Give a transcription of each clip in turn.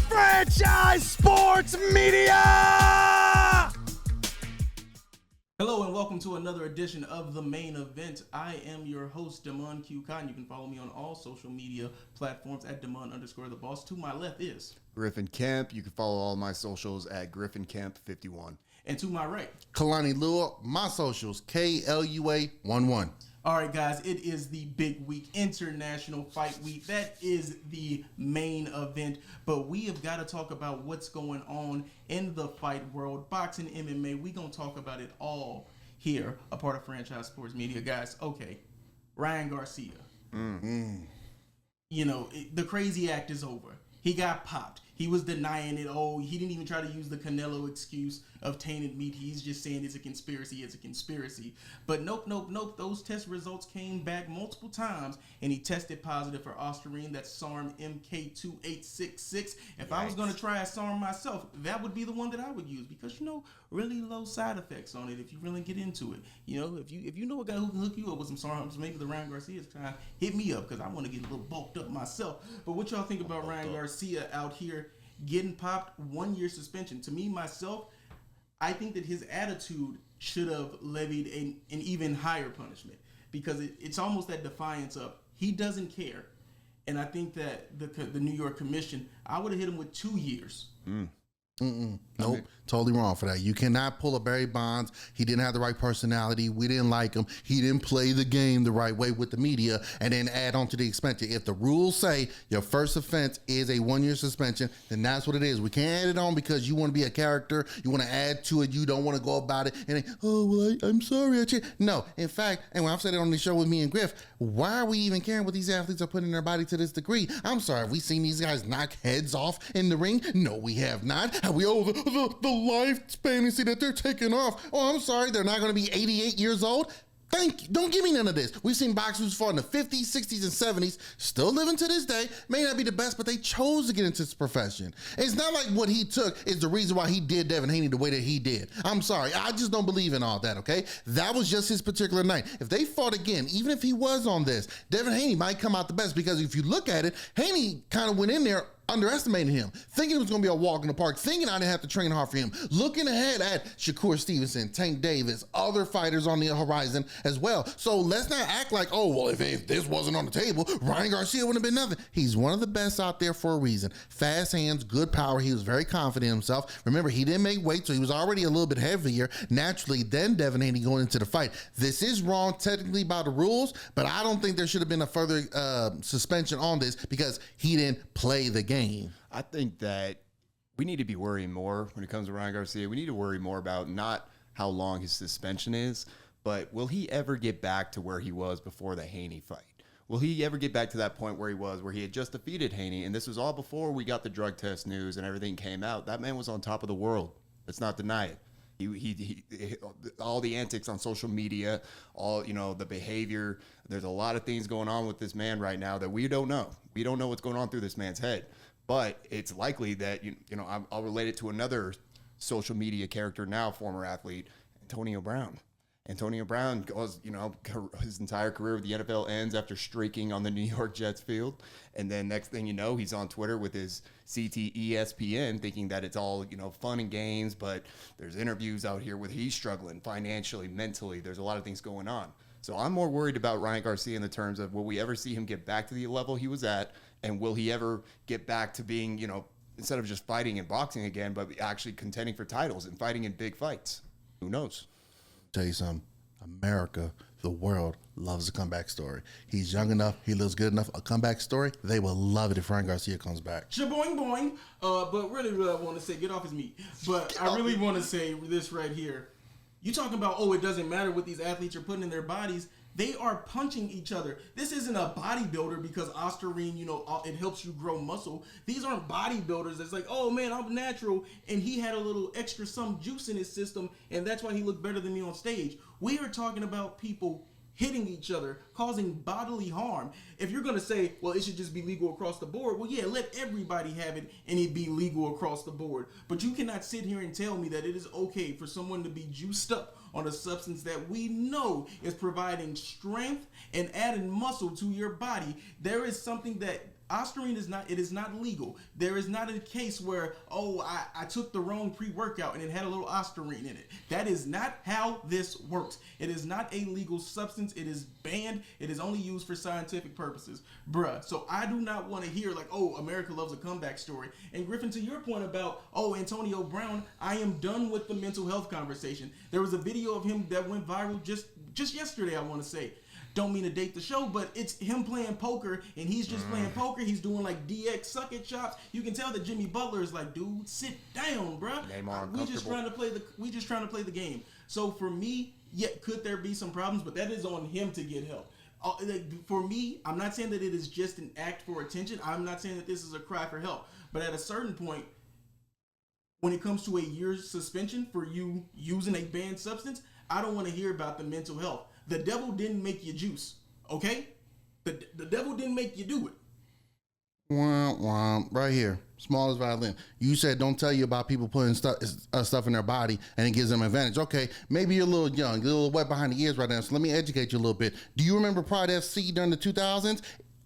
Franchise Sports Media! Hello and welcome to another edition of The Main Event. I am your host, Dmon Q. Cotton. You can follow me on all social media platforms at Dmon_the boss. To my left is Griff and Kemp. You can follow all my socials at Griff and Kemp 51. And to my right, Kalani Lua, my socials, KLUA11. all right, guys, it is the big week, International Fight Week. That is the main event, but we have got to talk about what's going on in the fight world, boxing, MMA. We're going to talk about it all here, a part of Franchise Sports Media. Guys, okay, Ryan Garcia. You know, the crazy act is over. He got popped. He was denying it. Oh, he didn't even try to use the Canelo excuse of tainted meat. He's just saying it's a conspiracy. It's a conspiracy. But nope. Those test results came back multiple times, and he tested positive for Ostarine. That's SARM MK2866. If I was going to try a SARM myself, that would be the one that I would use because, you know, really low side effects on it if you really get into it. You know, if you know a guy who can hook you up with some SARMs, maybe the Ryan Garcia is trying to hit me up because I want to get a little bulked up myself. But what y'all think about Ryan Garcia out here getting popped, 1 year suspension? To me, myself, I think that his attitude should have levied an even higher punishment because it's almost that defiance of he doesn't care. And I think that the New York Commission, I would have hit him with 2 years. Nope, totally wrong for that. You cannot pull a Barry Bonds. He didn't have the right personality. We didn't like him. He didn't play the game the right way with the media and then add on to the suspension. If the rules say your first offense is a 1 year suspension, then that's what it is. We can't add it on because you want to be a character. You want to add to it. You don't want to go about it and then, oh, well, I'm sorry. No, in fact, and when I've said it on the show with me and Griff, why are we even caring what these athletes are putting in their body to this degree? I'm sorry. Have we seen these guys knock heads off in the ring? No, we have not. Have we, the life fantasy that they're taking off? Oh, I'm sorry. They're not going to be 88 years old. Thank you. Don't give me none of this. We've seen boxers who fought in the 50s, 60s, and 70s, still living to this day. May not be the best, but they chose to get into this profession. It's not like what he took is the reason why he did Devin Haney the way that he did. I'm sorry. I just don't believe in all that, okay? That was just his particular night. If they fought again, even if he was on this, Devin Haney might come out the best because if you look at it, Haney kind of went in there underestimating him, thinking it was going to be a walk in the park, thinking I didn't have to train hard for him, looking ahead at Shakur Stevenson, Tank Davis, other fighters on the horizon as well. So let's not act like, oh, well, if this wasn't on the table, Ryan Garcia wouldn't have been nothing. He's one of the best out there for a reason. Fast hands, good power. He was very confident in himself. Remember, he didn't make weight, so he was already a little bit heavier naturally than Devin Haney going into the fight. This is wrong technically by the rules, but I don't think there should have been a further suspension on this because he didn't play the game. I think that we need to be worrying more when it comes to Ryan Garcia. We need to worry more about not how long his suspension is, but will he ever get back to where he was before the Haney fight? Will he ever get back to that point where he was, where he had just defeated Haney? And this was all before we got the drug test news and everything came out. That man was on top of the world. Let's not deny it. He all the antics on social media, all, you know, the behavior. There's a lot of things going on with this man right now that we don't know. We don't know what's going on through this man's head. But it's likely that, you know, I'll relate it to another social media character now, former athlete, Antonio Brown. Antonio Brown goes, you know, his entire career with the NFL ends after streaking on the New York Jets field. And then next thing you know, he's on Twitter with his CTESPN thinking that it's all, you know, fun and games. But there's interviews out here where he's struggling financially, mentally. There's a lot of things going on. So I'm more worried about Ryan Garcia in the terms of will we ever see him get back to the level he was at? And will he ever get back to being, you know, instead of just fighting and boxing again, but actually contending for titles and fighting in big fights? Who knows? Tell you something, America, the world loves a comeback story. He's young enough, he looks good enough. A comeback story, they will love it if Ryan Garcia comes back. Shaboing boing. But really, I want to say, get off his meat. But I really want to say this right here. You talking about, oh, it doesn't matter what these athletes are putting in their bodies. They are punching each other. This isn't a bodybuilder because Ostarine, you know, it helps you grow muscle. These aren't bodybuilders. It's like, oh man, I'm natural, and he had a little extra some juice in his system, and that's why he looked better than me on stage. We are talking about people hitting each other, causing bodily harm. If you're going to say, well, it should just be legal across the board, well, yeah, let everybody have it and it be legal across the board. But you cannot sit here and tell me that it is okay for someone to be juiced up on a substance that we know is providing strength and adding muscle to your body. There is something that Ostarine is not, it is not legal. There is not a case where, oh, I took the wrong pre-workout and it had a little Ostarine in it. That is not how this works. It is not a legal substance. It is banned. It is only used for scientific purposes. Bruh, so I do not want to hear like, oh, America loves a comeback story. And Griffin, to your point about, oh, Antonio Brown, I am done with the mental health conversation. There was a video of him that went viral just yesterday, I want to say. Don't mean to date the show, but it's him playing poker, and he's just playing poker. He's doing like DX suck it chops. You can tell that Jimmy Butler is like, dude, sit down, bro. We just trying to play the game. So for me, yeah, could there be some problems? But that is on him to get help. For me, I'm not saying that it is just an act for attention. I'm not saying that this is a cry for help. But at a certain point, when it comes to a year's suspension for you using a banned substance, I don't want to hear about the mental health. The devil didn't make you juice, okay? The devil didn't make you do it. Wah, wah, right here, small as violin. You said don't tell you about people putting stuff in their body and it gives them advantage. Okay, maybe you're a little young, a little wet behind the ears right now, so let me educate you a little bit. Do you remember Pride FC during the 2000s?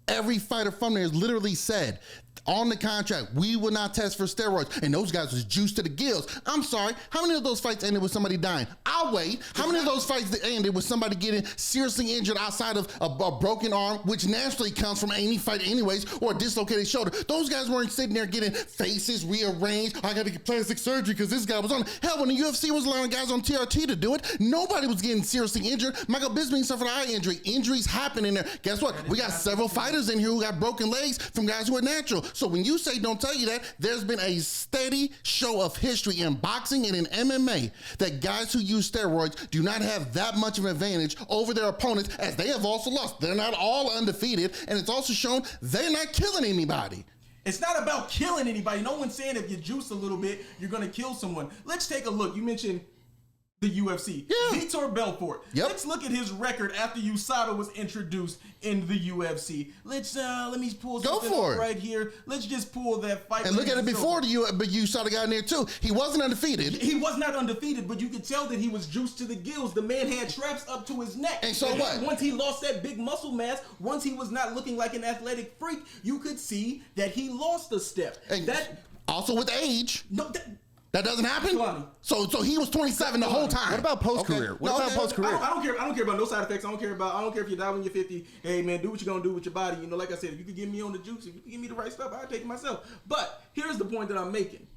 Every fighter from there has literally said on the contract, we will not test for steroids. And those guys was juiced to the gills. I'm sorry, how many of those fights ended with somebody dying? I'll wait. How many of those fights that ended with somebody getting seriously injured outside of a broken arm, which naturally comes from any fight anyways, or a dislocated shoulder? Those guys weren't sitting there getting faces rearranged. I got to get plastic surgery because this guy was on. Hell, when the UFC was allowing guys on TRT to do it, nobody was getting seriously injured. Michael Bisping suffered an eye injury. Injuries happen in there. Guess what? We got several fighters in here who got broken legs from guys who are natural. So when you say don't tell you that, there's been a steady show of history in boxing and in MMA that guys who use steroids do not have that much of an advantage over their opponents, as they have also lost. They're not all undefeated, and it's also shown they're not killing anybody. It's not about killing anybody. No one's saying if you juice a little bit, you're going to kill someone. Let's take a look. You mentioned the UFC. Yeah. Vitor Belfort. Yep. Let's look at his record after USADA was introduced in the UFC. Let me pull something up right here. Let's just pull that fight. And look at it before but USADA got in there too. He wasn't undefeated. He was not undefeated, but you could tell that he was juiced to the gills. The man had traps up to his neck. And so what? Once he lost that big muscle mass, once he was not looking like an athletic freak, you could see that he lost a step. And that also with age. No, that doesn't happen? Kalani. So he was 27 the whole time. What about post-career? Okay. What about post-career? I don't care about no side effects. I don't care if you die when you're 50. Hey man, do what you're gonna do with your body. You know, like I said, if you could get me on the juice, if you could give me the right stuff, I'd take it myself. But here's the point that I'm making.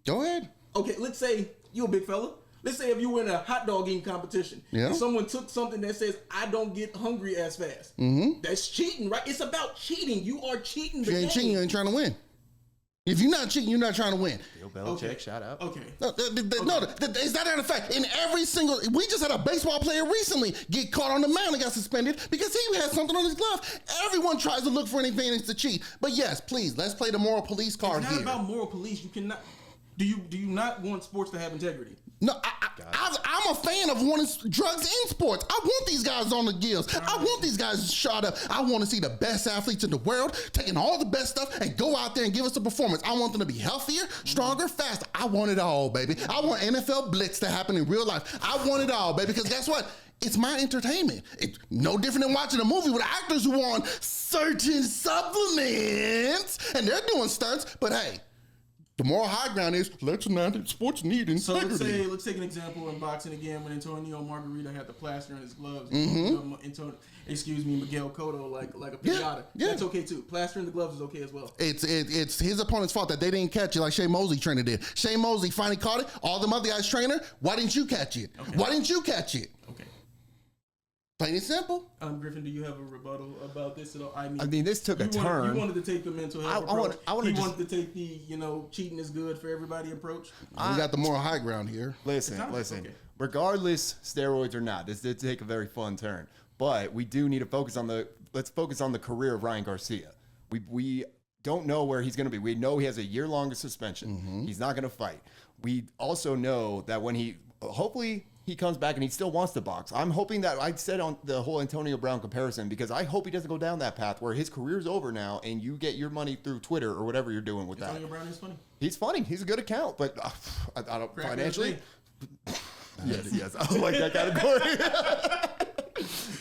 Go ahead. Okay, let's say you're a big fella. Let's say if you were in a hot dog eating competition, and someone took something that says, I don't get hungry as fast. Mm-hmm. That's cheating, right? It's about cheating. You are cheating the game. If you ain't cheating, you ain't trying to win. If you're not cheating, you're not trying to win. Bill Belichick, shout out. Okay. No, is that an effect? In every single, we just had a baseball player recently get caught on the mound and got suspended because he had something on his glove. Everyone tries to look for an advantage to cheat. But yes, please, let's play the moral police card here. It's not about moral police. You cannot. Do you not want sports to have integrity? No, I'm a fan of wanting drugs in sports. I want these guys on the gills. I want these guys shot up. I want to see the best athletes in the world taking all the best stuff and go out there and give us a performance. I want them to be healthier, stronger, faster. I want it all, baby. I want NFL blitz to happen in real life. I want it all, baby, because guess what? It's my entertainment. It's no different than watching a movie with actors who are on certain supplements and they're doing stunts, but hey, the moral high ground is sports need integrity. So let's take an example in boxing again when Antonio Margarita had the plaster in his gloves. Miguel Cotto like a pinata. Yeah. That's okay too. Plaster in the gloves is okay as well. It's his opponent's fault that they didn't catch it like Shea Mosley trainer did. Shea Mosley finally caught it. All them other guys trainer, why didn't you catch it? Okay. Why didn't you catch it? Okay. Plain and simple. Griffin, do you have a rebuttal about this at all? I mean, this took a turn. You wanted to take the mental health approach. He wanted to take the, cheating is good for everybody approach. We got the moral high ground here. Listen. Okay. Regardless, steroids or not, this did take a very fun turn. But we do need to let's focus on the career of Ryan Garcia. We don't know where he's going to be. We know he has a year-long suspension. Mm-hmm. He's not going to fight. We also know that when hopefully he comes back and he still wants to box. I'm hoping that I said on the whole Antonio Brown comparison because I hope he doesn't go down that path where his career's over now and you get your money through Twitter or whatever you're doing with Antonio that. Brown is funny. He's funny. He's a good account, but I don't Crack financially. Yes, I don't like that category.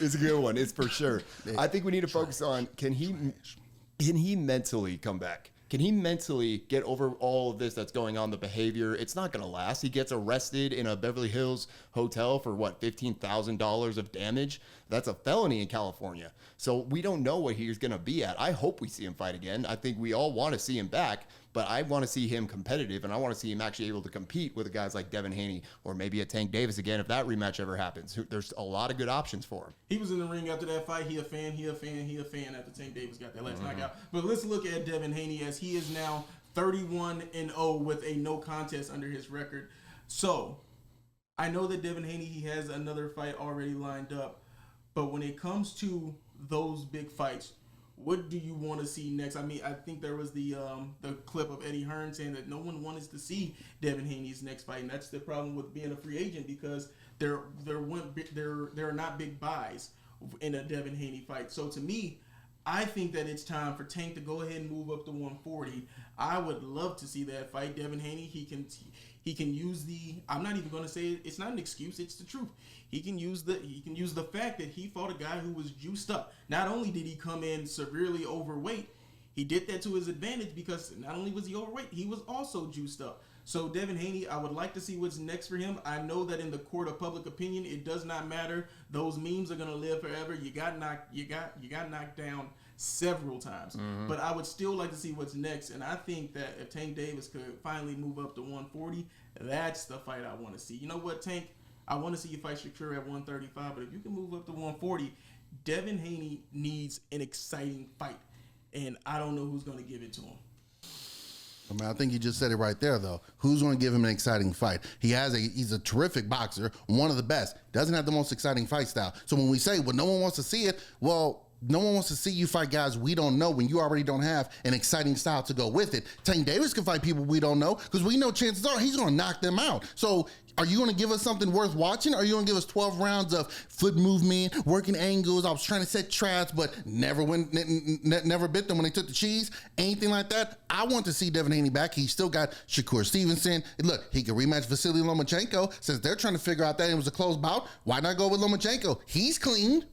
It's a good one. It's for sure. I think we need to focus on can he mentally come back? Can he mentally get over all of this that's going on, the behavior? It's not going to last. He gets arrested in a Beverly Hills hotel for what, $15,000 of damage? That's a felony in California. So we don't know what he's going to be at. I hope we see him fight again. I think we all want to see him back, but I want to see him competitive, and I want to see him actually able to compete with guys like Devin Haney or maybe a Tank Davis again if that rematch ever happens. There's a lot of good options for him. He was in the ring after that fight. He a fan after Tank Davis got that last knockout. But let's look at Devin Haney as he is now 31-0 with a no contest under his record. So I know that Devin Haney, he has another fight already lined up. But when it comes to those big fights, what do you want to see next? I mean, I think there was the clip of Eddie Hearn saying that no one wanted to see Devin Haney's next fight, and that's the problem with being a free agent because there are not big buys in a Devin Haney fight. So to me, I think that it's time for Tank to go ahead and move up to 140. I would love to see that fight. Devin Haney, he can use the, I'm not even going to say it's not an excuse, it's the truth. He can use the fact that he fought a guy who was juiced up. Not only did he come in severely overweight, he did that to his advantage because not only was he overweight, he was also juiced up. So Devin Haney, I would like to see what's next for him. I know that in the court of public opinion, it does not matter. Those memes are gonna live forever. You got knocked down several times. Mm-hmm. But I would still like to see what's next. And I think that if Tank Davis could finally move up to 140, that's the fight I want to see. You know what, Tank? I want to see you fight Shakur at 135, but if you can move up to 140, Devin Haney needs an exciting fight. And I don't know who's going to give it to him. I mean, I think you just said it right there, though. Who's going to give him an exciting fight? He's a terrific boxer, one of the best. Doesn't have the most exciting fight style. So when we say, well, no one wants to see it, well, no one wants to see you fight guys we don't know when you already don't have an exciting style to go with it. Tank Davis can fight people we don't know because we know chances are he's going to knock them out. So are you going to give us something worth watching? Or are you going to give us 12 rounds of foot movement, working angles? I was trying to set traps, but never bit them when they took the cheese. Anything like that. I want to see Devin Haney back. He's still got Shakur Stevenson. Look, he can rematch Vasily Lomachenko. Since they're trying to figure out that it was a close bout, why not go with Lomachenko? He's clean.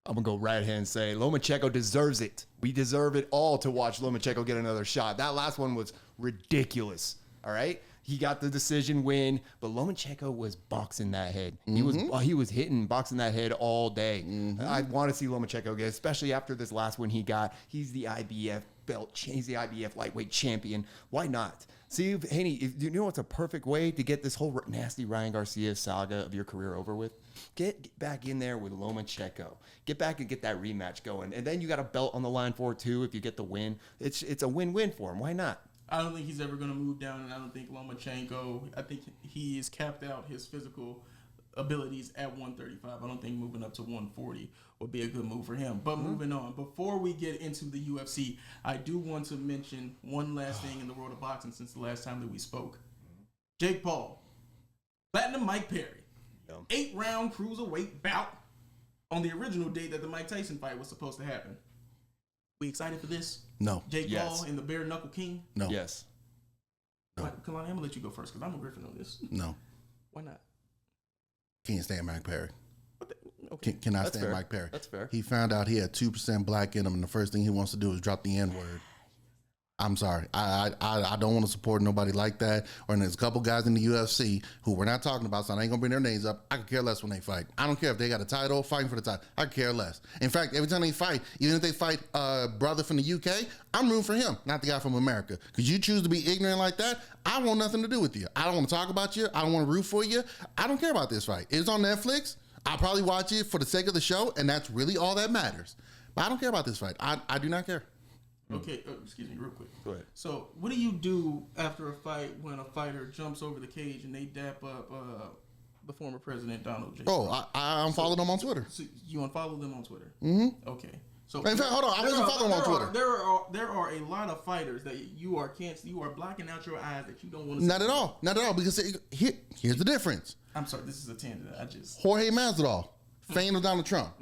I'm going to go right ahead and say Lomachenko deserves it. We deserve it all to watch Lomachenko get another shot. That last one was ridiculous, all right? He got the decision win, but Lomachenko was boxing that head. Mm-hmm. He was boxing that head all day. Mm-hmm. I want to see Lomachenko get, especially after this last one he got. He's the IBF belt. He's the IBF lightweight champion. Why not? See, Haney, you know what's a perfect way to get this whole nasty Ryan Garcia saga of your career over with? Get back in there with Lomachenko. Get back and get that rematch going. And then you got a belt on the line for it too if you get the win. It's a win-win for him. Why not? I don't think he's ever going to move down, and I don't think Lomachenko, I think he is capped out his physical abilities at 135. I don't think moving up to 140 would be a good move for him. But moving on, before we get into the UFC, I do want to mention one last thing in the world of boxing since the last time that we spoke. Jake Paul, Platinum Mike Perry, 8-round cruiserweight bout on the original date that the Mike Tyson fight was supposed to happen. We excited for this? No. Jake Paul and the Bare Knuckle King? No. Yes. No. Kalani, I'm going to let you go first because I'm a Griffin on this. No. Why not? Can't stand Mike Perry. Okay. Cannot stand Mike Perry. That's fair. He found out he had 2% black in him, and the first thing he wants to do is drop the N-word. I'm sorry. I don't want to support nobody like that. Or there's a couple guys in the UFC who we're not talking about, so I ain't going to bring their names up. I could care less when they fight. I don't care if they got a title, fighting for the title. I could care less. In fact, every time they fight, even if they fight a brother from the UK, I'm rooting for him, not the guy from America. Because you choose to be ignorant like that, I want nothing to do with you. I don't want to talk about you. I don't want to root for you. I don't care about this fight. It's on Netflix. I'll probably watch it for the sake of the show, and that's really all that matters. But I don't care about this fight. I do not care. Okay, excuse me, real quick. Go ahead. So, what do you do after a fight when a fighter jumps over the cage and they dap up the former president Donald J. Oh, I unfollowed them on Twitter. So you unfollow them on Twitter? Mm-hmm. Okay. So in fact, hold on, I wasn't following him on Twitter. There are a lot of fighters that you are blocking out your eyes that you don't want to see. Not at all. Because here's the difference. I'm sorry, this is a tangent. Jorge Masvidal, fan of Donald Trump.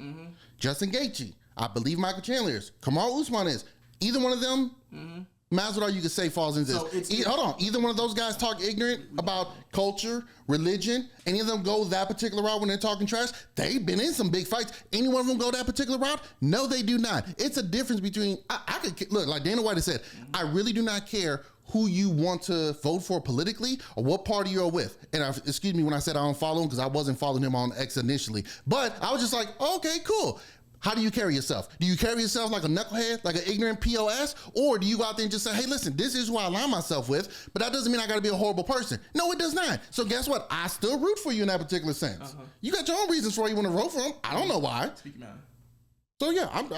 Justin Gaethje, I believe Michael Chandler is. Kamaru Usman is. Either one of them, Masvidal, you could say falls into this. Hold on. Either one of those guys talk ignorant about culture, religion. Any of them go that particular route when they're talking trash? They've been in some big fights. Any one of them go that particular route? No, they do not. It's a difference between, I could, look, like Dana White has said, I really do not care who you want to vote for politically or what party you're with. And excuse me when I said I don't follow him because I wasn't following him on X initially. But I was just like, okay, cool. How do you carry yourself? Do you carry yourself like a knucklehead, like an ignorant POS? Or do you go out there and just say, hey, listen, this is who I align myself with, but that doesn't mean I got to be a horrible person. No, it does not. So guess what? I still root for you in that particular sense. You got your own reasons for why you want to vote for him. I don't know why. Speaking out. So yeah, dab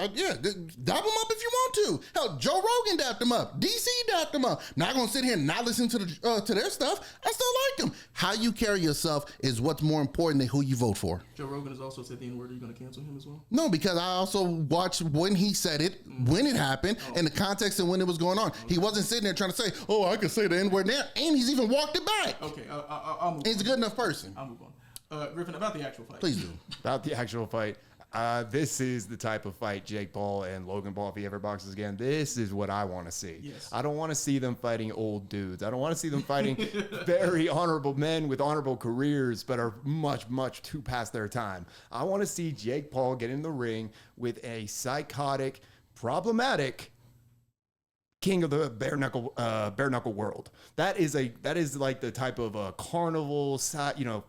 them up if you want to. Hell, Joe Rogan dapped them up. DC dapped them up. Not gonna sit here and not listen to their stuff. I still like them. How you carry yourself is what's more important than who you vote for. Joe Rogan has also said the N-word. Are you gonna cancel him as well? No, because I also watched when he said it, when it happened, and the context and when it was going on. He wasn't sitting there trying to say, "Oh, I can say the N-word now," and he's even walked it back. Okay, I'll move. He's a good enough person. I'll move on. Griffin, about the actual fight. Please do. About the actual fight. This is the type of fight Jake Paul and Logan Paul, if he ever boxes again, this is what I want to see. Yes. I don't want to see them fighting old dudes. I don't want to see them fighting very honorable men with honorable careers, but are much, much too past their time. I want to see Jake Paul get in the ring with a psychotic, problematic king of the bare knuckle world. That is like the type of carnival,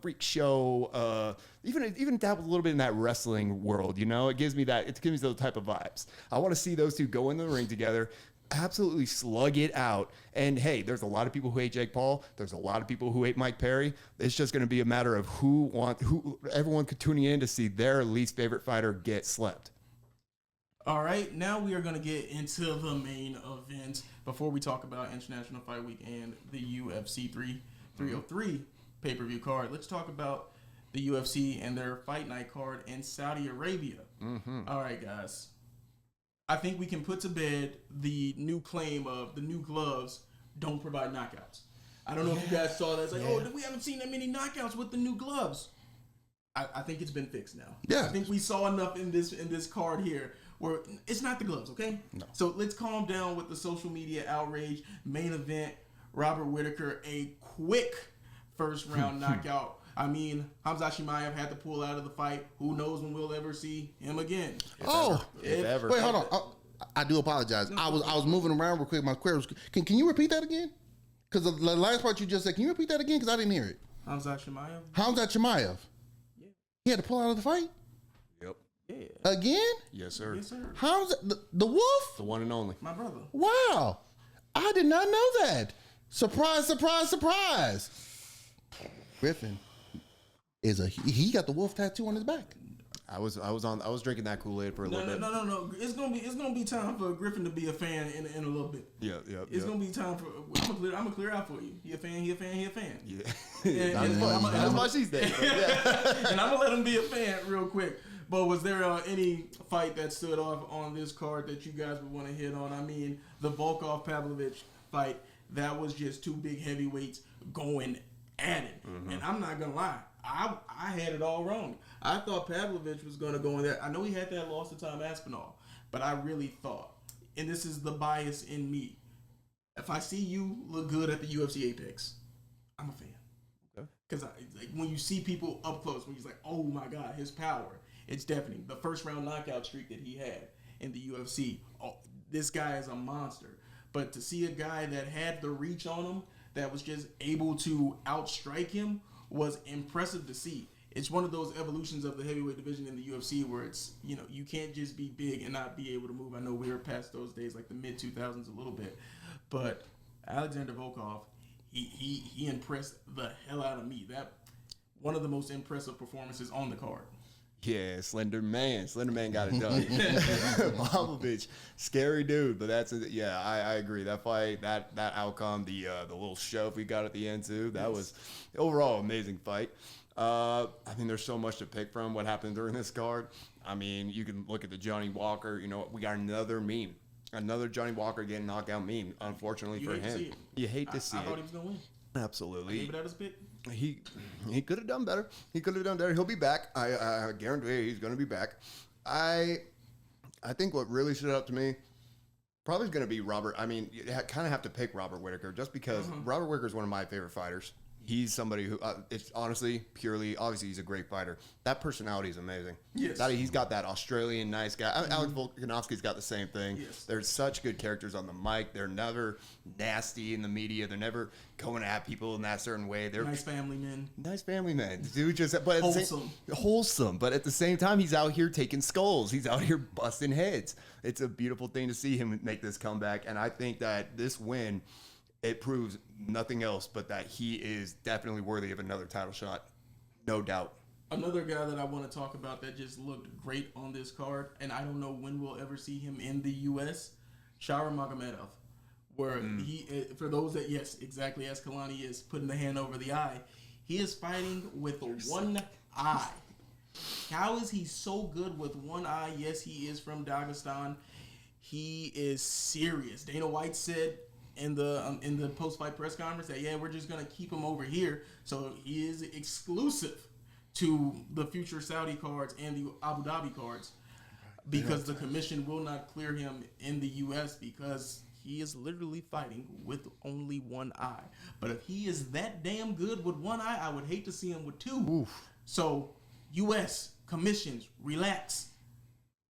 freak show. Even dabble a little bit in that wrestling world. It gives me those type of vibes. I want to see those two go in the ring together, absolutely slug it out. And hey, there's a lot of people who hate Jake Paul. There's a lot of people who hate Mike Perry. It's just going to be a matter of who everyone could tune in to see their least favorite fighter get slept. All right, now we are going to get into the main event before we talk about International Fight Week and the UFC 303 pay-per-view card. Let's talk about the UFC and their Fight Night card in Saudi Arabia. All right, guys. I think we can put to bed the new claim of the new gloves don't provide knockouts. I don't know if you guys saw that. It's like, we haven't seen that many knockouts with the new gloves. I think it's been fixed now. Yeah. I think we saw enough in this card here where it's not the gloves, okay? No. So let's calm down with the social media outrage. Main event, Robert Whittaker, a quick first round knockout. I mean, Khamzat Chimaev had to pull out of the fight. Who knows when we'll ever see him again? If ever. Wait, hold on. I do apologize. I was moving around real quick. My query was, can you repeat that again? Because the last part you just said, can you repeat that again? Because I didn't hear it. Khamzat Chimaev? Khamzat Chimaev. Yeah. He had to pull out of the fight? Yep. Yeah. Again? Yes, sir. Yes, sir. How's the Wolf? The one and only. My brother. Wow. I did not know that. Surprise, surprise, surprise. Griffin he got the wolf tattoo on his back. I was drinking that Kool-Aid for a little bit. No. It's gonna be time for Griffin to be a fan in a little bit. Yeah. It's gonna be time for. I'm gonna clear out for you. He a fan. Yeah. That's why she's there. Yeah. And I'm gonna let him be a fan real quick. But was there any fight that stood off on this card that you guys would want to hit on? I mean, the Volkov-Pavlovich fight, that was just two big heavyweights going at it. And I'm not gonna lie, I had it all wrong. I thought Pavlovich was gonna go in there. I know he had that loss to Tom Aspinall, but I really thought, and this is the bias in me, if I see you look good at the UFC Apex, I'm a fan. Because like when you see people up close, when you're like, oh my God, his power, it's deafening. The first round knockout streak that he had in the UFC, this guy is a monster. But to see a guy that had the reach on him, that was just able to outstrike him, was impressive to see. It's one of those evolutions of the heavyweight division in the UFC where it's, you can't just be big and not be able to move. I know we were past those days, like the mid-2000s a little bit. But Alexander Volkov, he impressed the hell out of me. That one of the most impressive performances on the card. Yeah, Slender Man got it done. Pavlovich, scary dude, but I agree. That fight, that outcome, the little shove we got at the end too, that was overall amazing fight. I mean, there's so much to pick from what happened during this card. I mean, you can look at the Johnny Walker. You know, we got another meme. Another Johnny Walker getting knockout meme, unfortunately for him. You hate to see it. I thought he was going to win. Absolutely. Maybe that was a pick. He could have done better. He'll be back. I guarantee he's going to be back. I think what really stood out to me probably is going to be Robert. I mean, you kind of have to pick Robert Whittaker just because Robert Whittaker is one of my favorite fighters. He's somebody who, it's honestly, purely, obviously, he's a great fighter. That personality is amazing. Yes. He's got that Australian nice guy. Alex Volkanovski's got the same thing. Yes. They're such good characters on the mic. They're never nasty in the media. They're never going at people in that certain way. They're nice family men. Nice family man. Dude, but wholesome. But at the same time, he's out here taking skulls. He's out here busting heads. It's a beautiful thing to see him make this comeback. And I think that this win, it proves nothing else but that he is definitely worthy of another title shot. No doubt. Another guy that I want to talk about that just looked great on this card, and I don't know when we'll ever see him in the U.S., Shaur Magomedov, where he, for those that, yes, exactly as Kalani is putting the hand over the eye, he is fighting with one eye. How is he so good with one eye? Yes, he is from Dagestan. He is serious. Dana White said in the post-fight press conference that, yeah, we're just going to keep him over here. So he is exclusive to the future Saudi cards and the Abu Dhabi cards because the commission will not clear him in the U.S. because he is literally fighting with only one eye. But if he is that damn good with one eye, I would hate to see him with two. Oof. So U.S. commissions, relax.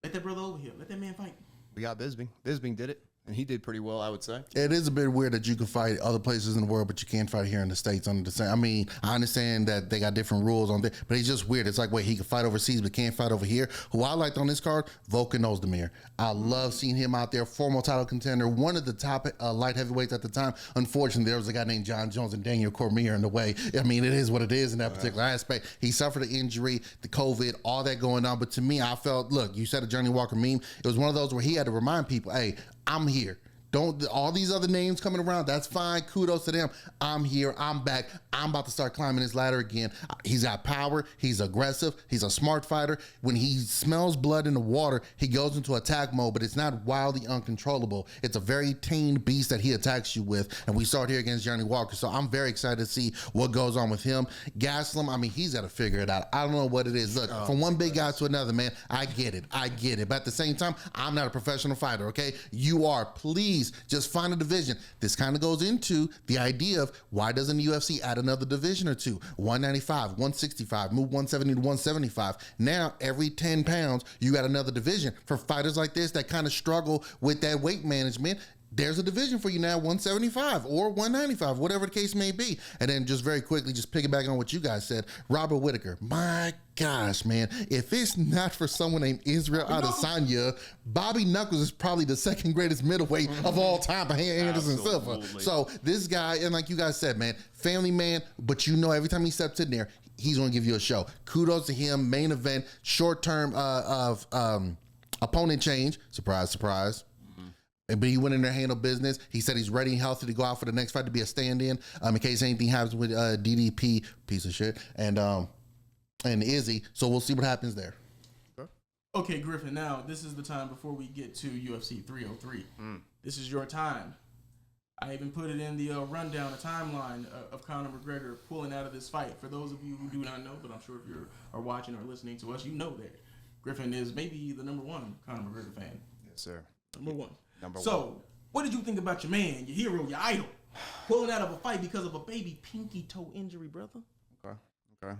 Let that brother over here. Let that man fight. We got Bisping. Bisping did it, and he did pretty well, I would say. It is a bit weird that you can fight other places in the world, but you can't fight here in the States under the same. I mean, I understand that they got different rules on that, but it's just weird. It's like, wait, he can fight overseas, but can't fight over here. Who I liked on this card, Volkan Ozdemir. I love seeing him out there, former title contender, one of the top light heavyweights at the time. Unfortunately, there was a guy named John Jones and Daniel Cormier in the way. I mean, it is what it is in that particular aspect. He suffered an injury, the COVID, all that going on. But to me, I felt, look, you said a Johnny Walker meme. It was one of those where he had to remind people, hey, I'm here. Don't all these other names coming around. That's fine. Kudos to them. I'm here. I'm back. I'm about to start climbing this ladder again. He's got power. He's aggressive. He's a smart fighter. When he smells blood in the water, he goes into attack mode, but it's not wildly uncontrollable. It's a very tamed beast that he attacks you with. And we start here against Johnny Walker. So I'm very excited to see what goes on with him. Gaslam, I mean, he's got to figure it out. I don't know what it is. Look, from one big guy to another, man, I get it. But at the same time, I'm not a professional fighter, okay? You are. Please just find a division. This kind of goes into the idea of why doesn't the UFC add another division or two? 195, 165, move 170 to 175. Now, every 10 pounds, you got another division. For fighters like this that kind of struggle with that weight management, there's a division for you now, 175 or 195, whatever the case may be. And then just very quickly, just piggyback on what you guys said, Robert Whittaker. My gosh, man, if it's not for someone named Israel Adesanya, Bobby Knuckles is probably the second greatest middleweight of all time behind Anderson Silva. So this guy, and like you guys said, man, family man, but you know every time he steps in there, he's going to give you a show. Kudos to him. Main event, short-term opponent change. Surprise, surprise. But he went in there, handled business. He said he's ready and healthy to go out for the next fight to be a stand-in in case anything happens with DDP, piece of shit, and Izzy. So we'll see what happens there. Okay, Griffin, now this is the time before we get to UFC 303. This is your time. I even put it in the rundown, a timeline of Conor McGregor pulling out of this fight. For those of you who do not know, but I'm sure if you are watching or listening to us, you know that Griffin is maybe the number one Conor McGregor fan. Yes, sir. Number one. What did you think about your man, your hero, your idol, pulling out of a fight because of a baby pinky toe injury, brother? Okay.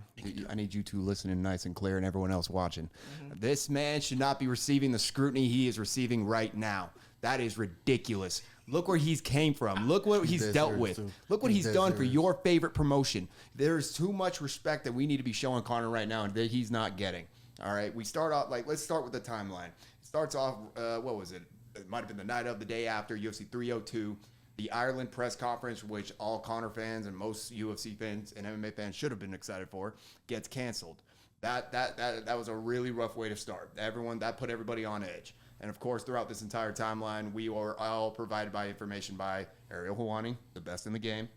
I need you two listening nice and clear and everyone else watching. This man should not be receiving the scrutiny he is receiving right now. That is ridiculous. Look where he's came from. Look what he's dealt with. Look what he's done for your favorite promotion. There's too much respect that we need to be showing Conor right now and that he's not getting. All right, let's start with the timeline. It starts off, what was it? It might have been the night of the day after UFC 302, the Ireland press conference, which all Conor fans and most UFC fans and MMA fans should have been excited for, gets canceled. That was a really rough way to start. That put everybody on edge. And of course, throughout this entire timeline, we are all provided by information by Ariel Helwani, the best in the game.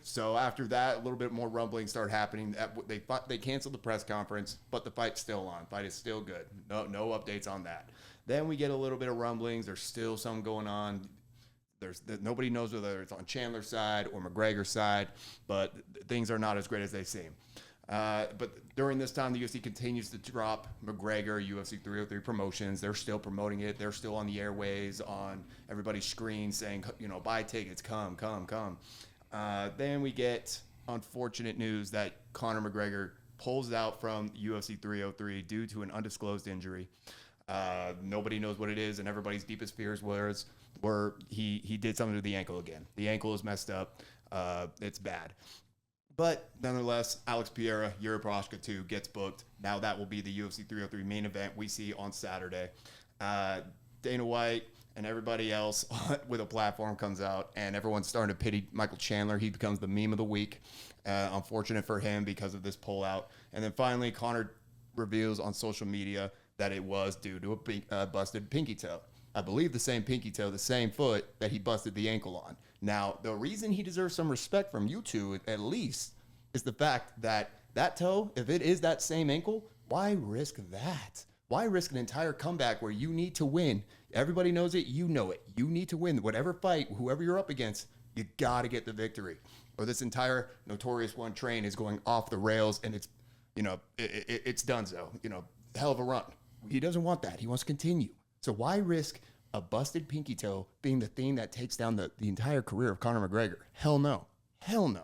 So after that, a little bit more rumbling started happening. They canceled the press conference, but the fight's still on. Fight is still good. No updates on that. Then we get a little bit of rumblings. There's still some going on. Nobody knows whether it's on Chandler's side or McGregor's side, but things are not as great as they seem. But during this time, the UFC continues to drop McGregor, UFC 303 promotions. They're still promoting it. They're still on the airways, on everybody's screen saying, buy tickets, come. Then we get unfortunate news that Conor McGregor pulls out from UFC 303 due to an undisclosed injury. Nobody knows what it is, and everybody's deepest fears were he did something to the ankle again. The ankle is messed up. It's bad. But nonetheless, Alex Pereira, Yuri Prochazka 2 gets booked. Now that will be the UFC 303 main event we see on Saturday. Dana White and everybody else with a platform comes out, and everyone's starting to pity Michael Chandler. He becomes the meme of the week. Unfortunate for him because of this pullout. And then finally, Conor reveals on social media that it was due to a busted pinky toe. I believe the same pinky toe, the same foot that he busted the ankle on. Now, the reason he deserves some respect from you two, at least, is the fact that that toe, if it is that same ankle, why risk that? Why risk an entire comeback where you need to win? Everybody knows it. You know it. You need to win. Whatever fight, whoever you're up against, you got to get the victory. Or this entire Notorious One train is going off the rails, and it's, it's done so. Hell of a run. He doesn't want that. He wants to continue. So why risk a busted pinky toe being the thing that takes down the entire career of Conor McGregor? Hell no. Hell no.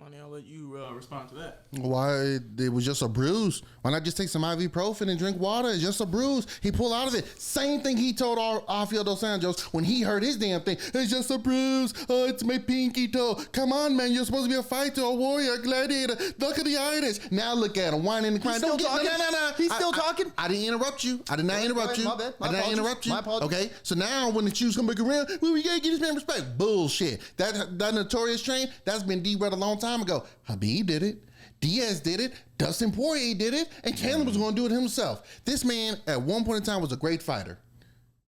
Lonnie, I'll let you respond to that. Why? It was just a bruise. Why not just take some ibuprofen and drink water? It's just a bruise. He pulled out of it. Same thing he told Rafael dos Anjos when he heard his damn thing. It's just a bruise. Oh, it's my pinky toe. Come on, man. You're supposed to be a fighter, a warrior, a gladiator. Look at the itis. Now look at him, whining and crying. He's still talking? No. He's still talking? I didn't interrupt you. I did not interrupt you. My bad. I did not interrupt you. My apologies. Okay. So now when the shoes come back around, well, we gotta give this man respect. Bullshit. That Notorious train, that's been derailed a long time ago. Habib did it. Diaz did it. Dustin Poirier did it. And Caleb was going to do it himself. This man, at one point in time, was a great fighter.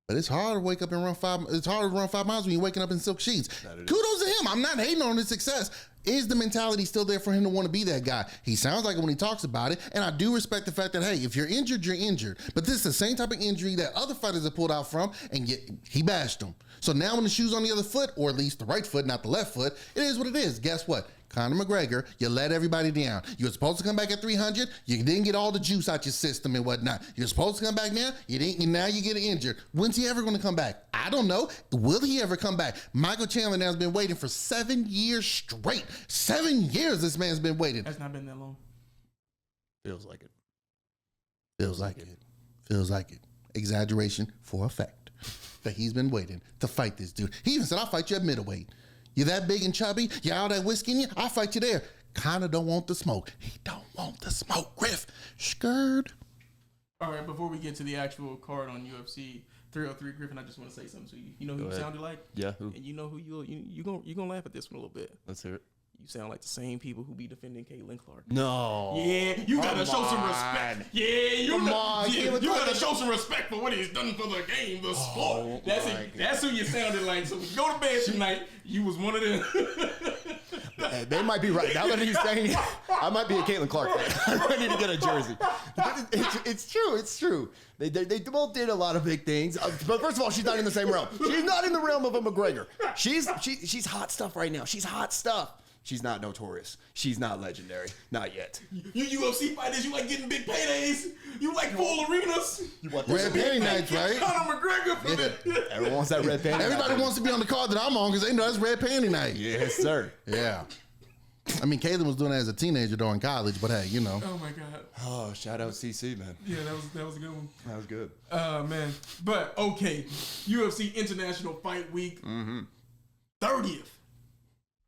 But it's hard to wake up and run 5. It's hard to run 5 miles when you're waking up in silk sheets. Kudos to him. I'm not hating on his success. Is the mentality still there for him to want to be that guy? He sounds like it when he talks about it. And I do respect the fact that, hey, if you're injured, you're injured. But this is the same type of injury that other fighters have pulled out from, and yet he bashed them. So now when the shoe's on the other foot, or at least the right foot, not the left foot, it is what it is. Guess what? Conor McGregor, you let everybody down. You were supposed to come back at 300. You didn't get all the juice out your system and whatnot. You're supposed to come back now. You didn't. Now you get injured. When's he ever going to come back? I don't know. Will he ever come back? Michael Chandler now has been waiting for 7 years straight. 7 years this man's been waiting. That's not been that long. Feels like it. Feels like it. Feels like it. Exaggeration for effect. That he's been waiting to fight this dude. He even said, I'll fight you at middleweight. You're that big and chubby. You're all that whiskey in you. I'll fight you there. Kinda don't want the smoke. He don't want the smoke, Griff. Scared. All right, before we get to the actual card on UFC 303, Griffin, I just want to say something to you. You know who you sounded like? Yeah, who? And you know who you're gonna laugh at this one a little bit. Let's hear it. You sound like the same people who be defending Caitlin Clark. No. Yeah, you gotta show some respect. Yeah, you gotta show some respect for what he's done for the game, the sport. That's it. That's who you sounded like. So go to bed tonight. You was one of them. They might be right. Now that he's saying it, I might be a Caitlin Clark fan. I need to get a jersey. It's true. It's true. They both did a lot of big things. But first of all, she's not in the same realm. She's not in the realm of a McGregor. She's hot stuff right now. She's hot stuff. She's not notorious. She's not legendary. Not yet. You UFC fighters, you like getting big paydays. You like full arenas. You want red panty nights, right? Conor McGregor for it. Everyone wants that red panty night. Everybody wants to be on the card that I'm on because they know that's red panty night. Yes, sir. Yeah. I mean, Caitlin was doing that as a teenager during college, but hey, you know. Oh, my God. Oh, shout out CC, man. Yeah, that was a good one. That was good. Man. But, okay. UFC International Fight Week. 30th.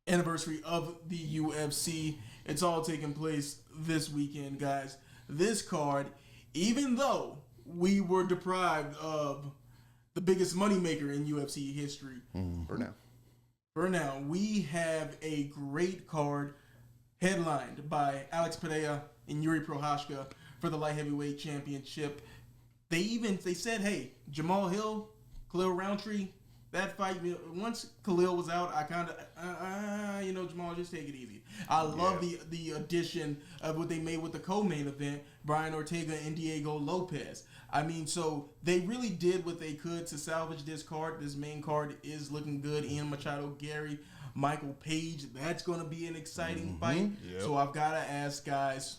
Anniversary of the UFC. It's all taking place this weekend, guys. This card, even though we were deprived of the biggest moneymaker in UFC history, for now, we have a great card headlined by Alex Pereira and Yuri Prochazka for the light heavyweight championship. They said, hey, Jamal Hill, Khalil Roundtree, that fight, once Khalil was out, I kind of, Jamal, just take it easy. I love the addition of what they made with the co-main event, Brian Ortega and Diego Lopez. I mean, so they really did what they could to salvage this card. This main card is looking good. Ian Machado, Gary, Michael Page. That's going to be an exciting fight. Yep. So I've got to ask, guys,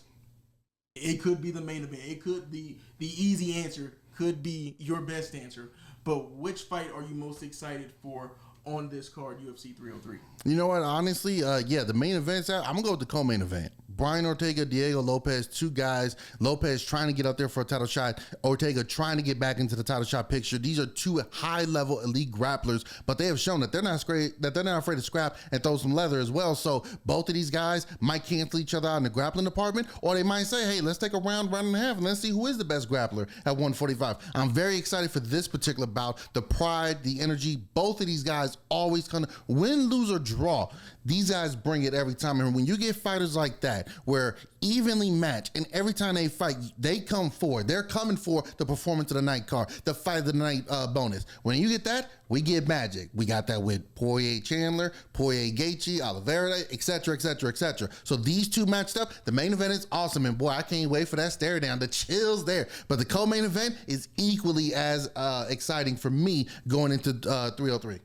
it could be the main event. It could be the easy answer, could be your best answer. But which fight are you most excited for on this card, UFC 303? You know what? Honestly, the main event's out. I'm going to go with the co-main event. Brian Ortega, Diego Lopez, two guys. Lopez trying to get up there for a title shot. Ortega trying to get back into the title shot picture. These are two high-level elite grapplers, but they have shown that they're not afraid to scrap and throw some leather as well. So both of these guys might cancel each other out in the grappling department, or they might say, hey, let's take a round and a half, and let's see who is the best grappler at 145. I'm very excited for this particular bout. The pride, the energy, both of these guys always kind of win, lose, or draw. These guys bring it every time. And when you get fighters like that, where evenly matched, and every time they fight, they come forward. They're coming for the performance of the night card, the fight of the night bonus. When you get that, we get magic. We got that with Poirier Chandler, Poirier Gaethje, Oliveira, etc., etc., etc. So these two matched up. The main event is awesome, and boy, I can't wait for that stare down. The chills there. But the co-main event is equally as exciting for me going into 303.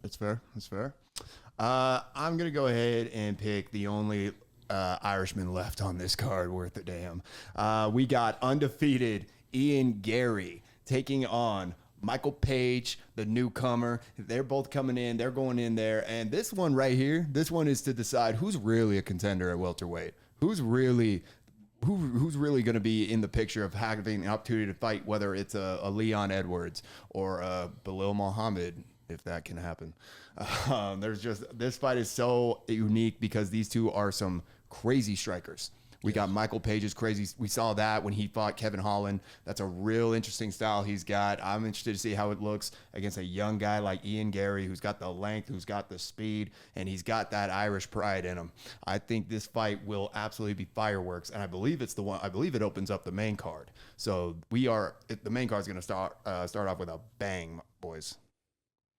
That's fair. That's fair. I'm going to go ahead and pick the only Irishman left on this card worth a damn. We got undefeated Ian Gary taking on Michael Page, the newcomer. They're both coming in. They're going in there. And this one right here, this one is to decide who's really a contender at welterweight. Who's really going to be in the picture of having an opportunity to fight, whether it's a Leon Edwards or a Belal Muhammad, if that can happen. This fight is so unique because these two are some crazy strikers. We got Michael Page's crazy. We saw that when he fought Kevin Holland. That's a real interesting style he's got. I'm interested to see how it looks against a young guy like Ian Gary, who's got the length, who's got the speed, and he's got that Irish pride in him. I think this fight will absolutely be fireworks, and I believe it's the one. I believe it opens up the main card. So the main card is going to start off with a bang, boys.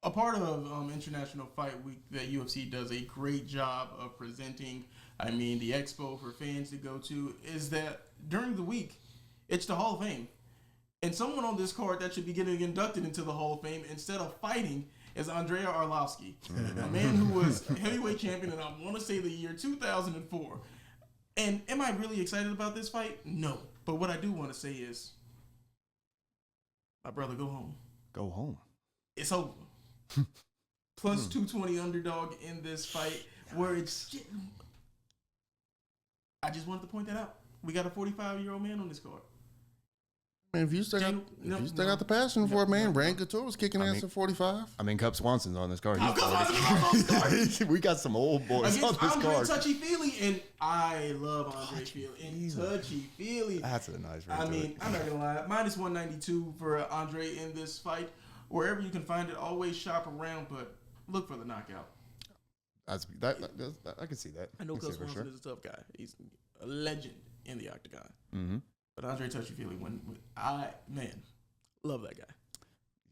A part of International Fight Week that UFC does a great job of presenting, the expo for fans to go to, is that during the week, it's the Hall of Fame. And someone on this card that should be getting inducted into the Hall of Fame instead of fighting is Andrei Arlovski, a man who was heavyweight champion in, I want to say, the year 2004. And am I really excited about this fight? No. But what I do want to say is, my brother, go home. Go home. It's over. Plus 220 underdog in this fight, where it's. I just wanted to point that out. We got a 45-year-old man on this card. Man, if you still got the passion for it, man. Ryan Couture was kicking ass at 45. Cub Swanson's on this card. We got some old boys against on this Andre card. Touchy-Feely, and I love Andre Feely. And Touchy-Feely. That's a nice rating. I'm not going to lie. Minus 192 for Andre in this fight. Wherever you can find it, always shop around, but look for the knockout. I can see that. I know Cub Swanson is a tough guy. He's a legend in the octagon. Mm-hmm. But Andre Touchy-Feely, love that guy.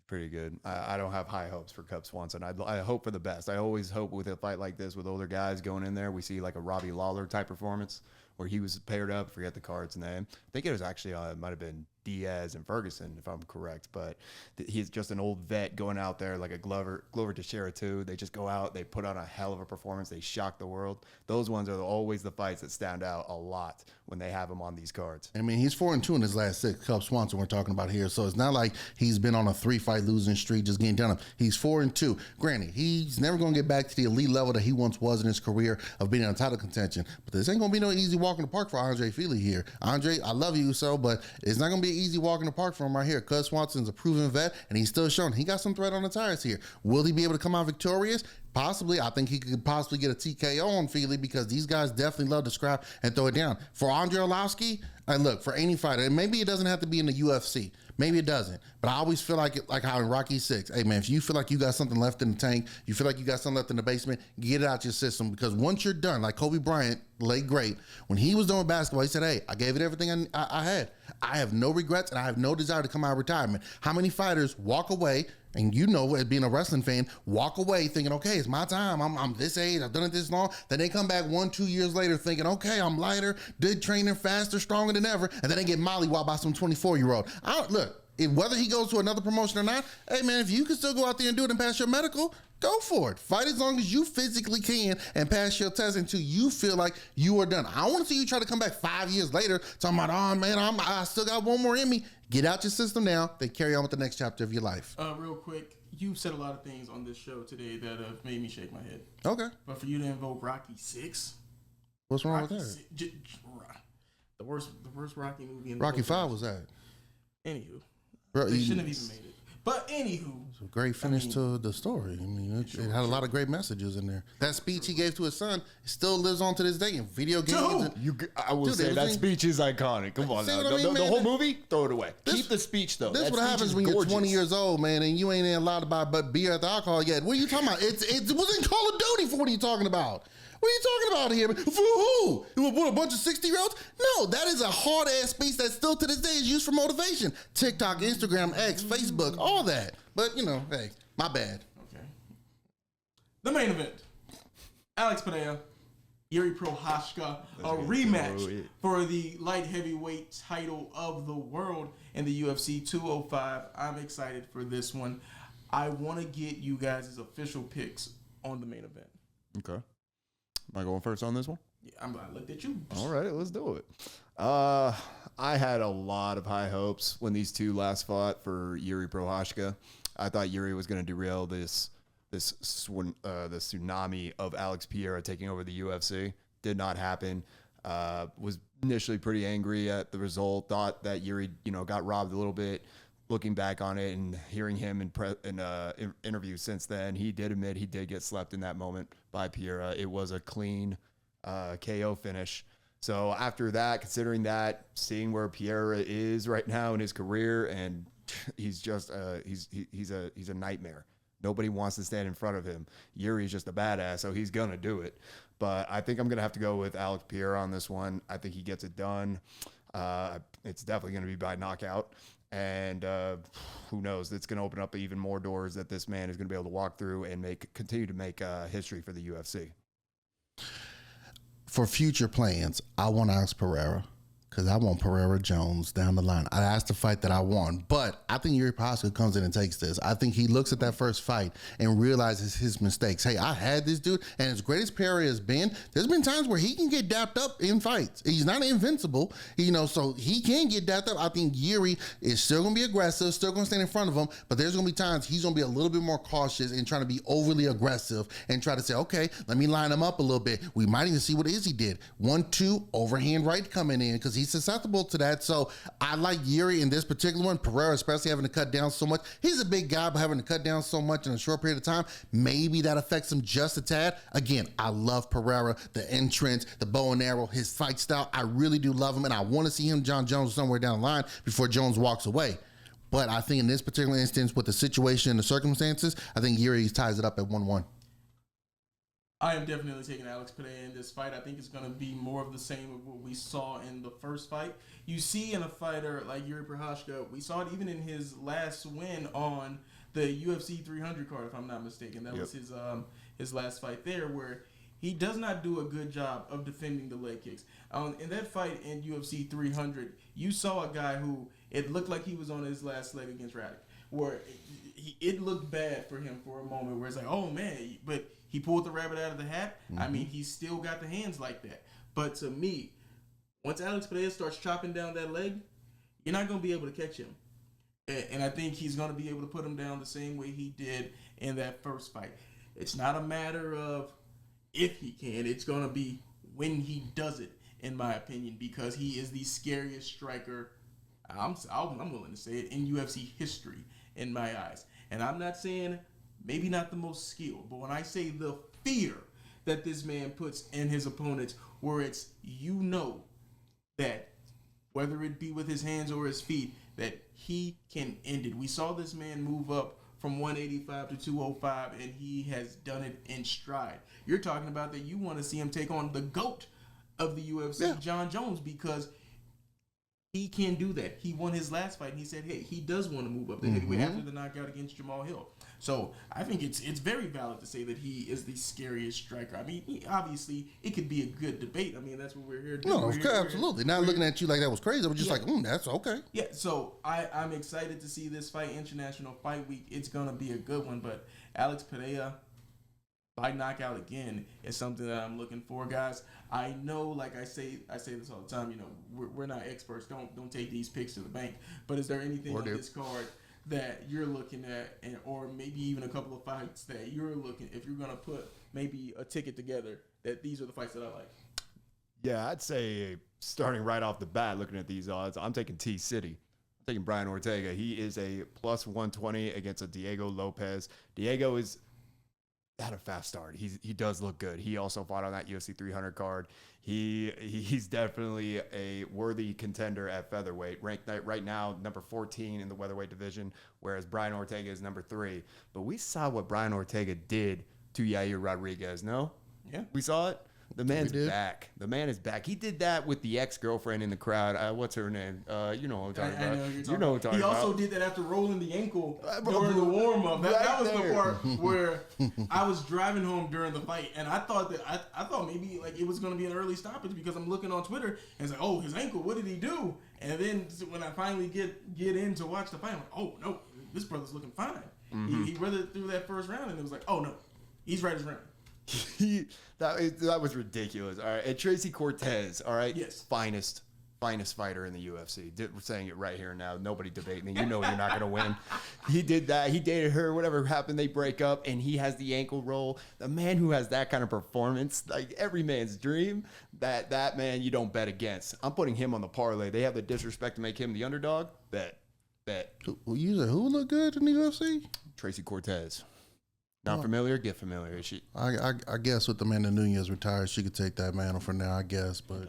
Pretty good. I don't have high hopes for Cub Swanson. I hope for the best. I always hope with a fight like this with older guys going in there, we see like a Robbie Lawler type performance where he was paired up. Forget the card's name. I think it was actually might have been Diaz and Ferguson, if I'm correct. But he's just an old vet going out there like a Glover Teixeira too. They just go out, they put on a hell of a performance. They shock the world. Those ones are always the fights that stand out a lot when they have him on these cards. He's 4-2 in his last 6. Cub Swanson we're talking about here. So it's not like he's been on a 3-fight losing streak just getting done. He's 4-2. Granted, he's never going to get back to the elite level that he once was in his career of being in title contention. But this ain't going to be no easy walk in the park for Andre Feely here. Andre, I love you so, but it's not going to be an easy walk in the park for him right here. Cub Swanson's a proven vet, and he's still showing he got some thread on the tires here. Will he be able to come out victorious? Possibly. I think he could possibly get a TKO on Feely because these guys definitely love to scrap and throw it down. For Andre Arlovski, Like, look, for any fighter, and maybe it doesn't have to be in the UFC. Maybe it doesn't. But I always feel like how in Rocky 6, hey, man, if you feel like you got something left in the tank, you feel like you got something left in the basement, get it out your system. Because once you're done, like Kobe Bryant, late great, when he was doing basketball, he said, hey, I gave it everything I had. I have no regrets, and I have no desire to come out of retirement. How many fighters walk away, and you know, as being a wrestling fan, walk away thinking, okay, it's my time. I'm this age. I've done it this long. Then they come back 1-2 years later thinking, okay, I'm lighter, did training faster, stronger than ever. And then they get mollywopped by some 24-year-old. Look, whether he goes to another promotion or not, hey, man, if you can still go out there and do it and pass your medical, go for it. Fight as long as you physically can and pass your test until you feel like you are done. I don't want to see you try to come back 5 years later talking about, oh, man, I still got one more in me. Get out your system now. Then carry on with the next chapter of your life. Real quick, you've said a lot of things on this show today that have made me shake my head. Okay. But for you to invoke Rocky 6? What's wrong Rocky with that? The worst Rocky movie in the Rocky whole 5 was that? Anywho. Bro, They shouldn't have even made it. But anywho. It's a great finish to the story. I mean, it had a lot of great messages in there. That speech he gave to his son still lives on to this day in video games. I will say that speech is iconic. Come on now. The whole movie, throw it away. Keep the speech, though. This is what happens when you're 20 years old, man, and you ain't allowed to buy but beer at the alcohol yet. What are you talking about? It was in Call of Duty. For what are you talking about? What are you talking about here? For who? What, a bunch of 60-year-olds? No, that is a hard-ass speech that still to this day is used for motivation. TikTok, Instagram, X, Facebook, all that. But, you know, hey, my bad. Okay. The main event. Alex Pereira, Yuri Prochazka, a rematch for the light heavyweight title of the world in the UFC 205. I'm excited for this one. I want to get you guys' official picks on the main event. Okay. Am I going first on this one? Yeah, I looked at you. All right, let's do it. I had a lot of high hopes when these two last fought for Yuri Prochazka. I thought Yuri was going to derail this tsunami of Alex Pereira taking over the UFC. Did not happen. Was initially pretty angry at the result. Thought that Yuri, got robbed a little bit. Looking back on it and hearing him in interviews since then, he did admit he did get slept in that moment by Pereira. It was a clean KO finish. So after that, considering that, seeing where Pereira is right now in his career, and he's just he's a nightmare. Nobody wants to stand in front of him. Yuri's just a badass, so he's gonna do it. But I think I'm gonna have to go with Alex Pereira on this one. I think he gets it done. It's definitely gonna be by knockout. And who knows? It's going to open up even more doors that this man is going to be able to walk through and continue to make history for the UFC. For future plans, I want Alex Pereira because I want Pereira Jones down the line. That's the fight that I want. But I think Yuri Prochazka comes in and takes this. I think he looks at that first fight and realizes his mistakes. Hey, I had this dude, and as great as Pereira has been, there's been times where he can get dapped up in fights. He's not invincible, so he can get dapped up. I think Yuri is still going to be aggressive, still going to stand in front of him, but there's going to be times he's going to be a little bit more cautious and trying to be overly aggressive and try to say, okay, let me line him up a little bit. We might even see what Izzy did. 1-2, overhand right coming in because he's susceptible to that. So I like Yuri in this particular one. Pereira, especially having to cut down so much. He's a big guy, but having to cut down so much in a short period of time, maybe that affects him just a tad. Again, I love Pereira, the entrance, the bow and arrow, his fight style. I really do love him, and I want to see him, John Jones, somewhere down the line before Jones walks away. But I think in this particular instance, with the situation and the circumstances, I think Yuri ties it up at 1-1. I am definitely taking Alex Pereira in this fight. I think it's going to be more of the same of what we saw in the first fight. You see in a fighter like Yuri Prochazka, we saw it even in his last win on the UFC 300 card, if I'm not mistaken. That was his last fight there, where he does not do a good job of defending the leg kicks. In that fight in UFC 300, you saw a guy who it looked like he was on his last leg against Radic, where it looked bad for him for a moment, where it's like, oh man, but he pulled the rabbit out of the hat. Mm-hmm. I mean, he's still got the hands like that. But to me, once Alex Pereira starts chopping down that leg, you're not going to be able to catch him. And I think he's going to be able to put him down the same way he did in that first fight. It's not a matter of if he can. It's going to be when he does it, in my opinion, because he is the scariest striker, I'm willing to say it, in UFC history, in my eyes. And I'm not saying maybe not the most skilled, but when I say the fear that this man puts in his opponents, where it's, that whether it be with his hands or his feet, that he can end it. We saw this man move up from 185 to 205, and he has done it in stride. You're talking about that you want to see him take on the GOAT of the UFC, John Jones, because he can do that. He won his last fight, and he said, hey, he does want to move up the heavyweight after the knockout against Jamal Hill. So I think it's very valid to say that he is the scariest striker. I mean, obviously, it could be a good debate. I mean, that's what we're here to do. No, absolutely. Not looking at you like that was crazy. I was just like, that's okay. Yeah, so I'm excited to see this fight, International Fight Week. It's going to be a good one, but Alex Pereira, by knockout again, is something that I'm looking for, guys. I know, like I say this all the time, we're not experts. Don't take these picks to the bank. But is there anything on this card that you're looking at, or maybe even a couple of fights that you're looking, if you're going to put maybe a ticket together, that these are the fights that I like? Yeah, I'd say starting right off the bat, looking at these odds, I'm taking T-City. I'm taking Brian Ortega. He is a plus 120 against a Diego Lopez. Diego is had a fast start. He does look good. He also fought on that UFC 300 card. He's definitely a worthy contender at featherweight, ranked right now number 14 in the welterweight division, whereas Brian Ortega is number 3. But we saw what Brian Ortega did to Yair Rodriguez. No, we saw it. The man's back. The man is back. He did that with the ex-girlfriend in the crowd. What's her name? You know what I'm talking about. You know what I'm talking about. He also did that after rolling the ankle during the warm-up. That was the part where I was driving home during the fight, and I thought maybe like it was going to be an early stoppage because I'm looking on Twitter, and it's like, oh, his ankle, what did he do? And then when I finally get in to watch the fight, I'm like, oh, no, this brother's looking fine. He weathered through that first round, and it was like, oh, no, he's right as rain. That was ridiculous. All right, and Tracy Cortez, all right, yes, finest fighter in the UFC. We're saying it right here now. Nobody debating it. You know you're not gonna win. He did that. He dated her. Whatever happened, they break up, and he has the ankle roll. The man who has that kind of performance, like every man's dream, that man you don't bet against. I'm putting him on the parlay. They have the disrespect to make him the underdog. Bet. Who look good in the UFC? Tracy Cortez. Not familiar? Get familiar. Is she? I guess with Amanda Nunez retired, she could take that mantle for now, I guess. But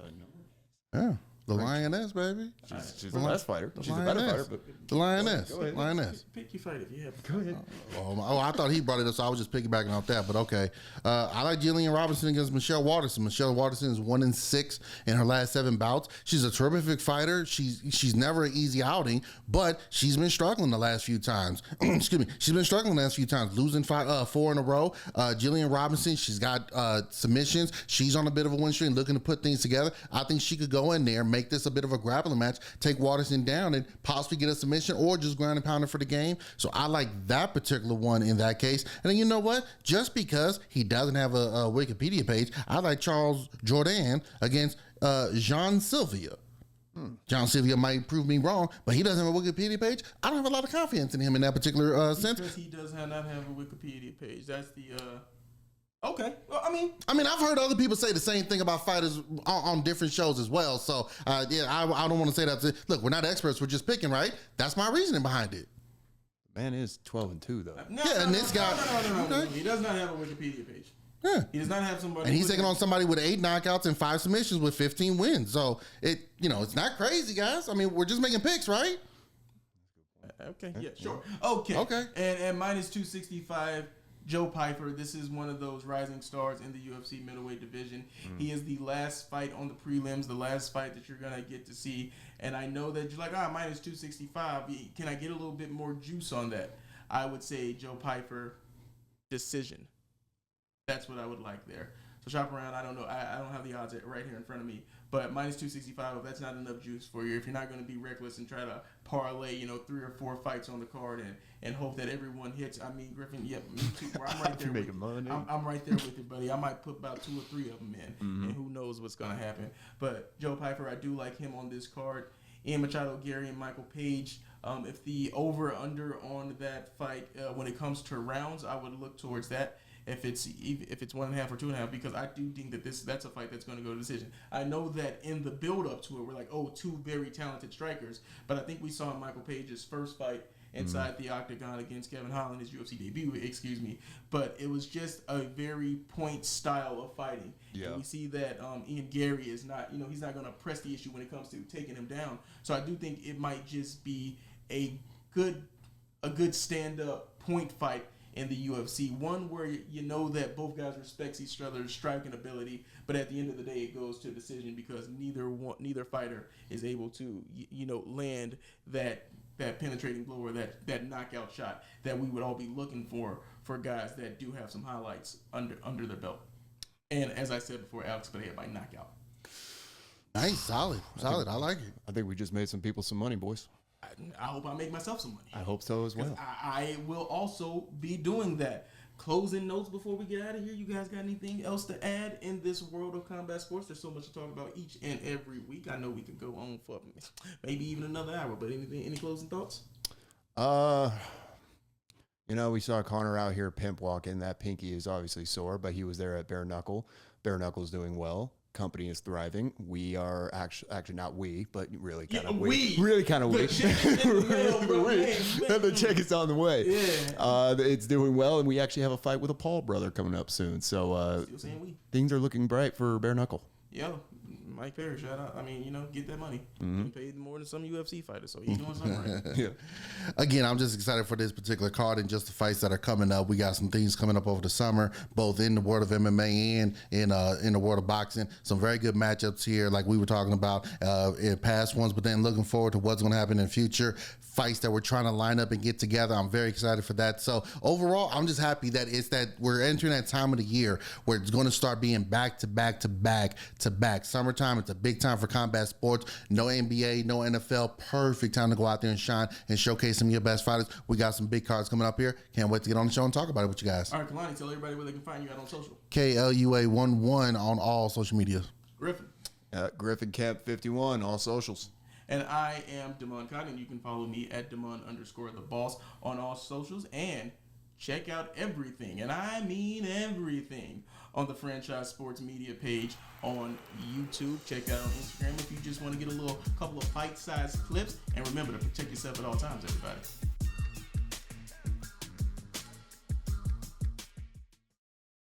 yeah, the Lioness, baby. She's the best fighter. She's the better fighter. But the Lioness. Lioness. Pick your fight if you have. Go ahead. Oh, I thought he brought it up, so I was just piggybacking off that. But okay, I like Jillian Robinson against Michelle Waterson. Michelle Waterson is 1-6 in her last 7 bouts. She's a terrific fighter. She's never an easy outing, but she's been struggling the last few times. Excuse me. She's been struggling the last few times, losing 4 in a row. Jillian Robinson, she's got submissions. She's on a bit of a win streak, looking to put things together. I think she could go in there, make this a bit of a grappling match, take Waterson down, and possibly get a submission or just ground and pound it for the game. So I like that particular one in that case. And then you know what? Just because he doesn't have a Wikipedia page, I like Charles Jourdain against Jean Sylvia. John Sylvia might prove me wrong, but he doesn't have a Wikipedia page. I don't have a lot of confidence in him in that particular sense. Because he does not have a Wikipedia page. That's the... Okay. Well, I mean, I've heard other people say the same thing about fighters on different shows as well. So, I don't want to say that. Look, we're not experts. We're just picking, right? That's my reasoning behind it. Man is 12-2 though. This guy. No. He does not have a Wikipedia page. Yeah. He does not have somebody. And he's taking on somebody with 8 knockouts and 5 submissions with 15 wins. So, it's not crazy, guys. I mean, we're just making picks, right? Okay. Yeah, sure. Okay. And minus 265. Joe Pyfer, this is one of those rising stars in the UFC middleweight division. He is the last fight on the prelims, the last fight that you're going to get to see. And I know that you're like, minus 265. Can I get a little bit more juice on that? I would say Joe Pyfer, decision. That's what I would like there. So shop around. I don't know. I don't have the odds right here in front of me. But minus 265, if that's not enough juice for you, if you're not going to be reckless and try to parlay, 3 or 4 fights on the card and hope that everyone hits. I mean, Griffin, me too. I'm right there with you. I'm right there with you, buddy. I might put about 2 or 3 of them in, and who knows what's going to happen. But Joe Pyfer, I do like him on this card. Ian Machado, Gary, and Michael Page. If the over-under on that fight, when it comes to rounds, I would look towards that. If it's 1.5 or 2.5, because I do think that that's a fight that's going to go to decision. I know that in the build up to it, we're like, 2 very talented strikers, but I think we saw in Michael Page's first fight inside the octagon against Kevin Holland, his UFC debut, excuse me. But it was just a very point style of fighting. Yeah. And we see that Ian Gary is not, he's not going to press the issue when it comes to taking him down. So I do think it might just be a good stand-up point fight in the UFC, one where you know that both guys respect each other's striking ability, but at the end of the day, it goes to a decision because neither fighter is able to land that penetrating blow or that knockout shot that we would all be looking for guys that do have some highlights under their belt. And as I said before, Alex Pereira by knockout. Nice, solid. I like it. I think we just made some people some money, boys. I hope I make myself some money. I hope so as well. I will also be doing that. Closing notes before we get out of here. You guys got anything else to add in this world of combat sports? There's so much to talk about each and every week. I know we could go on for maybe even another hour, but any closing thoughts? We saw Connor out here pimp walking. That pinky is obviously sore, but he was there at Bare Knuckle. Bare Knuckle's doing well. Company is thriving. We are actually not we, but really kind of we. Really kind of we. The check is on the way. Yeah. It's doing well, and we actually have a fight with a Paul brother coming up soon. So Still saying we. Things are looking bright for Bare Knuckle. Yo, Mike Perry, shout out. I mean, get that money. He paid more than some UFC fighters, so he's doing something right. Yeah. Again, I'm just excited for this particular card and just the fights that are coming up. We got some things coming up over the summer, both in the world of MMA and in the world of boxing. Some very good matchups here, like we were talking about in past ones, but then looking forward to what's going to happen in the future. Fights that we're trying to line up and get together. I'm very excited for that. So overall, I'm just happy that we're entering that time of the year where it's going to start being back to back to back to back. Summertime, it's a big time for combat sports. No NBA, no NFL. Perfect time to go out there and shine and showcase some of your best fighters. We got some big cards coming up here. Can't wait to get on the show and talk about it with you guys. All right, Kalani, tell everybody where they can find you out on social. KLUA11 on all social media. Griffin. Griffin Camp 51, all socials. And I am Dmon Cotton. You can follow me at Dmon_the boss on all socials. And check out everything, and I mean everything, on the Franchise Sports Media page on YouTube. Check out on Instagram if you just want to get a couple of bite-sized clips. And remember to protect yourself at all times, everybody.